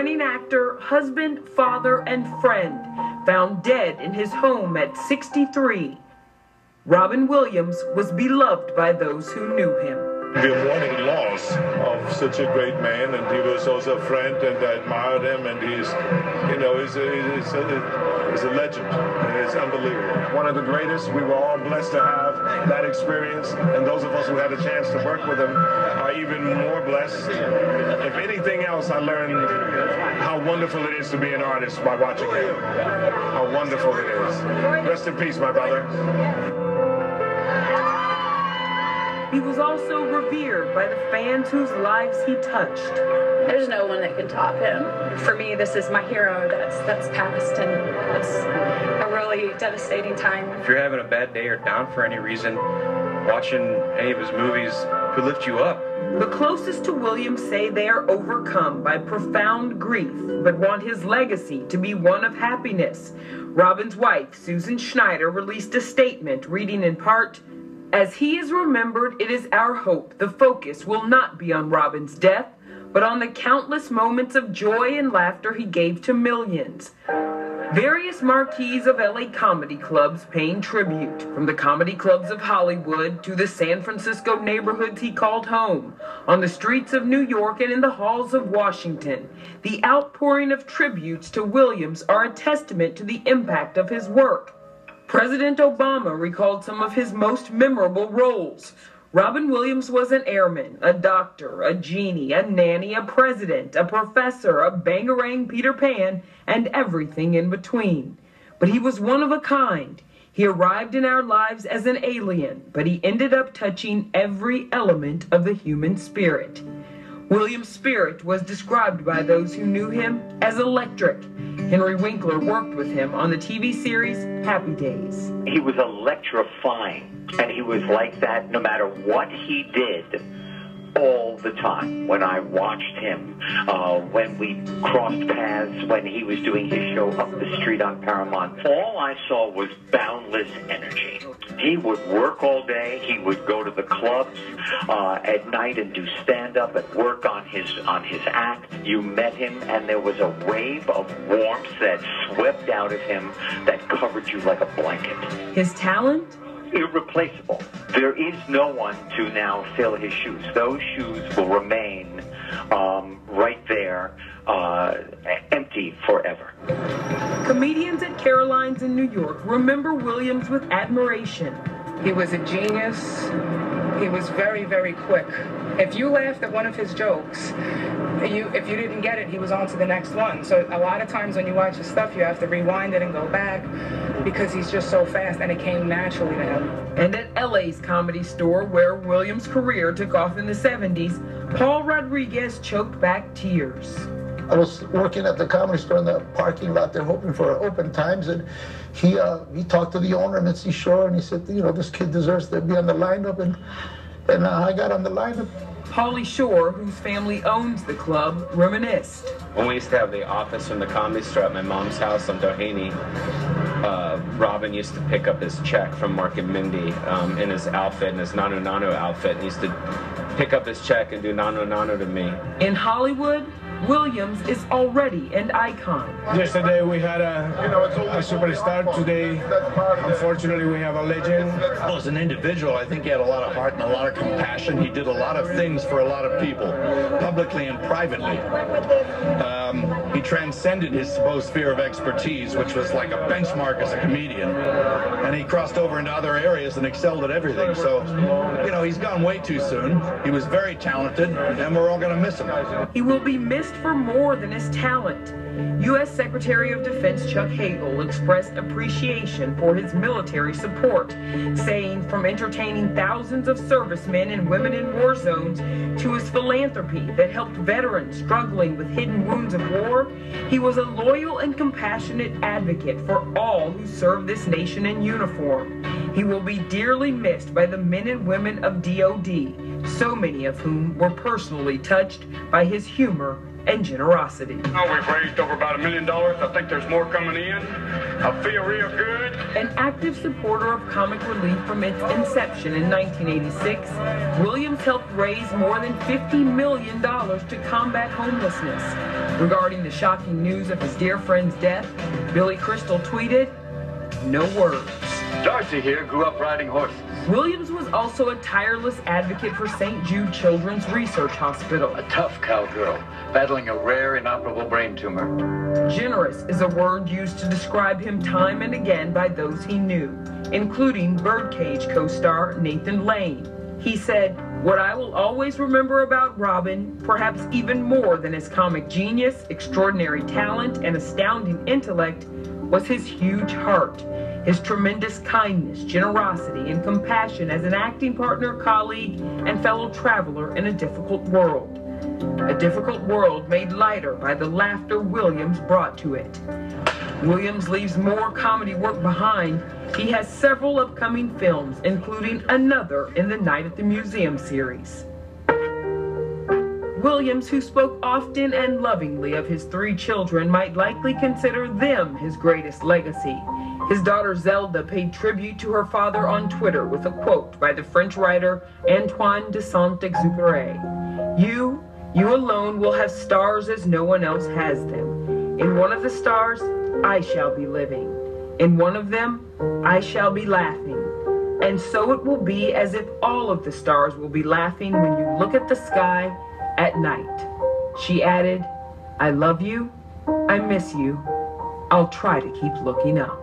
award-winning actor, husband, father, and friend, found dead in his home at 63. Robin Williams was beloved by those who knew him. The mourning loss of such a great man, and he was also a friend, and I admired him, and he's a legend. It's unbelievable. One of the greatest. We were all blessed to have that experience, and those of us who had a chance to work with him are even more blessed. If anything else, I learned how wonderful it is to be an artist by watching him. How wonderful it is. Rest in peace, my brother. He was also revered by the fans whose lives he touched. There's no one that can top him. For me, this is my hero that's passed, and it's a really devastating time. If you're having a bad day or down for any reason, watching any of his movies could lift you up. The closest to Williams say they are overcome by profound grief, but want his legacy to be one of happiness. Robin's wife, Susan Schneider, released a statement reading in part, "As he is remembered, it is our hope the focus will not be on Robin's death, but on the countless moments of joy and laughter he gave to millions." Various marquees of LA comedy clubs paying tribute, from the comedy clubs of Hollywood to the San Francisco neighborhoods he called home, on the streets of New York and in the halls of Washington. The outpouring of tributes to Williams are a testament to the impact of his work. President Obama recalled some of his most memorable roles. Robin Williams was an airman, a doctor, a genie, a nanny, a president, a professor, a bangarang Peter Pan, and everything in between. But he was one of a kind. He arrived in our lives as an alien, but he ended up touching every element of the human spirit. Williams' spirit was described by those who knew him as electric. Henry Winkler worked with him on the TV series Happy Days. He was electrifying, and he was like that no matter what he did all the time. When I watched him, when we crossed paths, when he was doing his show up the street on Paramount, all I saw was boundless energy. He would work all day. He would go to the clubs at night and do stand-up and work on his act. You met him, and there was a wave of warmth that swept out of him that covered you like a blanket. His talent? Irreplaceable. There is no one to now fill his shoes. Those shoes will remain right there, empty forever. Comedians at Caroline's in New York remember Williams with admiration. He was a genius. He was very, very quick. If you laughed at one of his jokes, if you didn't get it, he was on to the next one. So a lot of times when you watch his stuff, you have to rewind it and go back because he's just so fast, and it came naturally to him. And at LA's Comedy Store, where Williams' career took off in the 70s, Paul Rodriguez choked back tears. I was working at the Comedy Store in the parking lot there, hoping for open times, and he talked to the owner, Mitzi Shore, and he said, you know, this kid deserves to be on the lineup, and I got on the lineup. Pauly Shore, whose family owns the club, reminisced. When we used to have the office from the Comedy Store at my mom's house on Doheny, Robin used to pick up his check from Mark and Mindy in his outfit, in his Nanu Nanu outfit, and he used to pick up his check and do Nanu Nanu to me. In Hollywood, Williams is already an icon. Yesterday we had a superstar. Today, unfortunately, we have a legend. Well, as an individual, I think he had a lot of heart and a lot of compassion. He did a lot of things for a lot of people, publicly and privately. He transcended his supposed sphere of expertise, which was like a benchmark as a comedian. And he crossed over into other areas and excelled at everything. So, you know, he's gone way too soon. He was very talented, and we're all going to miss him. He will be missed for more than his talent. U.S. Secretary of Defense Chuck Hagel expressed appreciation for his military support, saying from entertaining thousands of servicemen and women in war zones to his philanthropy that helped veterans struggling with hidden wounds of war, he was a loyal and compassionate advocate for all who serve this nation in uniform. He will be dearly missed by the men and women of DOD, so many of whom were personally touched by his humor and generosity. Oh, we've raised over about $1 million. I think there's more coming in. I feel real good. An active supporter of comic relief from its inception in 1986, Williams helped raise more than $50 million to combat homelessness. Regarding the shocking news of his dear friend's death, Billy Crystal tweeted, "No words." Darcy here grew up riding horses. Williams was also a tireless advocate for St. Jude Children's Research Hospital. A tough cowgirl, battling a rare inoperable brain tumor. Generous is a word used to describe him time and again by those he knew, including Birdcage co-star Nathan Lane. He said, "What I will always remember about Robin, perhaps even more than his comic genius, extraordinary talent, and astounding intellect, was his huge heart, his tremendous kindness, generosity, and compassion as an acting partner, colleague, and fellow traveler in a difficult world. A difficult world made lighter by the laughter Williams brought to it." Williams leaves more comedy work behind. He has several upcoming films, including another in the Night at the Museum series. Williams, who spoke often and lovingly of his 3 children, might likely consider them his greatest legacy. His daughter Zelda paid tribute to her father on Twitter with a quote by the French writer Antoine de Saint-Exupéry. You alone will have stars as no one else has them. In one of the stars, I shall be living. In one of them, I shall be laughing. And so it will be as if all of the stars will be laughing when you look at the sky at night. She added, "I love you, I miss you, I'll try to keep looking up."